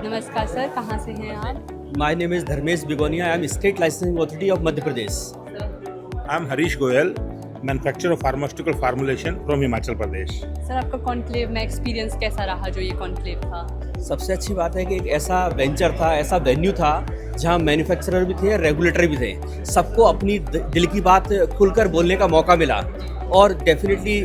नमस्कार सर, कहाँ से हैं आप? My name is Dharmesh Bigonia. I am State Licensing Authority of Madhya Pradesh. I am Harish Goyal, manufacturer of pharmaceutical formulation from Himachal Pradesh. Sir आपका conclave में experience कैसा रहा जो ये कॉन्क्लेव था? सबसे अच्छी बात है कि एक ऐसा वेंचर था, ऐसा वेन्यू था जहां मैन्युफैक्चरर भी थे, रेगुलेटर भी थे। सबको अपनी दिल की बात खुलकर बोलने का मौका मिला और डेफिनेटली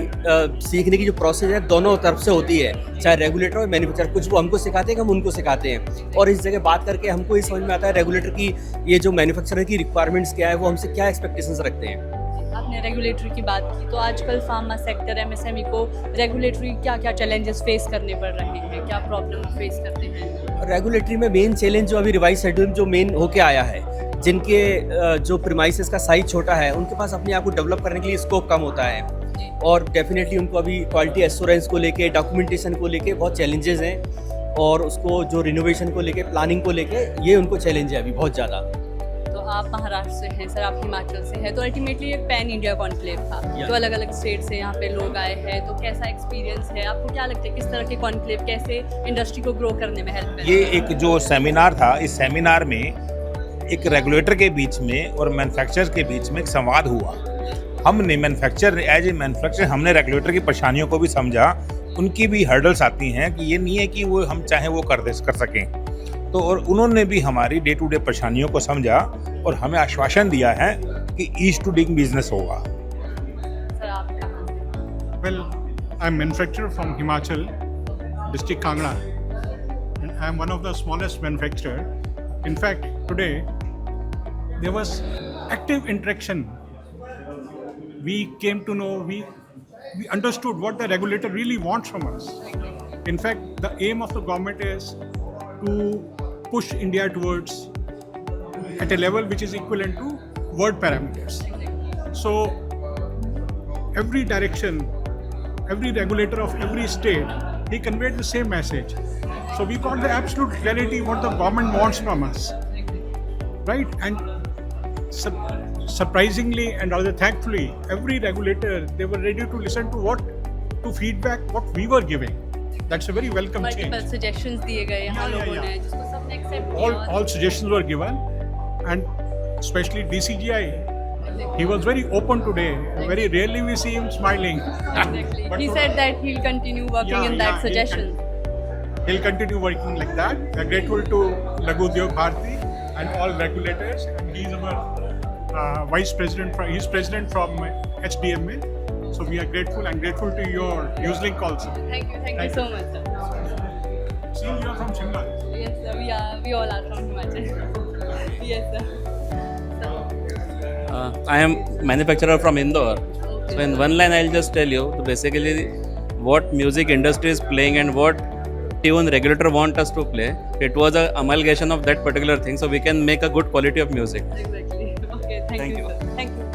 सीखने की जो प्रोसेस है दोनों तरफ से होती है, चाहे रेगुलेटर और मैन्युफैक्चरर। कुछ वो हमको सिखाते हैं, हम उनको सिखाते हैं और इस जगह बात करके हमको ये समझ में आता है रेगुलेटर की ये जो मैन्युफैक्चरर की रिक्वायरमेंट्स क्या है, वो हमसे क्या एक्सपेक्टेशंस रखते हैं। आपने रेगुलेटरी की बात की, तो आजकल फार्मा सेक्टर एमएसएमई को रेगुलेटरी क्या क्या चैलेंजेस फेस करने पड़ रहे हैं, क्या प्रॉब्लम फेस करते हैं? रेगुलेटरी में मेन चैलेंज जो अभी रिवाइज शेड्यूल जो मेन होके आया है, जिनके जो प्रीमाइसेस का साइज छोटा है, उनके पास अपने आप को डेवलप करने के लिए स्कोप कम होता है और डेफिनेटली उनको अभी क्वालिटी एश्योरेंस को लेके, डॉक्यूमेंटेशन को लेके बहुत चैलेंजेस हैं और उसको जो रिनोवेशन को लेके, प्लानिंग को लेके, ये उनको चैलेंज है अभी बहुत ज़्यादा। तो आप महाराष्ट्र से हैं सर, आप हिमाचल से हैं, तो अल्टीमेटली एक पैन इंडिया कॉन्क्लेव था, तो अलग अलग स्टेट से यहाँ पे लोग आए हैं, तो कैसा एक्सपीरियंस है आपको? क्या लगता है किस तरह के कॉन्क्लेव कैसे इंडस्ट्री को ग्रो करने में हेल्प ये एक जो सेमिनार था, इस सेमिनार में एक रेगुलेटर के बीच में और मैन्युफैक्चरर के बीच में एक संवाद हुआ। हमने मैन्युफैक्चरर एज ए मैन्युफैक्चरर हमने रेगुलेटर की परेशानियों को भी समझा। उनकी भी हर्डल्स आती हैं कि ये नहीं है कि वो हम चाहें वो कर सकें, तो और उन्होंने भी हमारी डे टू डे परेशानियों को समझा और हमें आश्वासन दिया है कि ईज टू डूइंग बिजनेस होगा। सर आप कहाँ से? Well, I'm manufacturer from Himachal, district Kangra, and I'm one of the smallest manufacturer. In fact, today there was active interaction. We came to know, we understood what the regulator really wants from us. In fact, the aim of the government is to push India towards at a level which is equivalent to world parameters. So every direction, every regulator of every state, he conveyed the same message. So we got the absolute clarity what the government wants from us, right? And surprisingly and rather thankfully, every regulator, they were ready to listen to feedback what we were giving. That's a very welcome multiple change. Suggestions दिए गए यहाँ लोगों ने, जिसको सबने accept All suggestions were given, and especially DCGI, he was very open today. Very rarely we see him smiling. Exactly. But He today- said that he'll continue working in that suggestion. He'll continue working like that. We're grateful to Laghu Udyog Bharati and all regulators. And he's our vice president. He's president from HDMA. So we are grateful and grateful to your Newslink also. Thank you so much, sir. See, you are from Shimla. Yes, sir. We all are from Himachal. Yes, sir. I am manufacturer from Indore. So in one line I'll just tell you, so basically what music industry is playing and what tune regulator want us to play, it was a amalgamation of that particular thing, so we can make a good quality of music. Exactly. Okay, thank Thank you, you. sir. Thank you.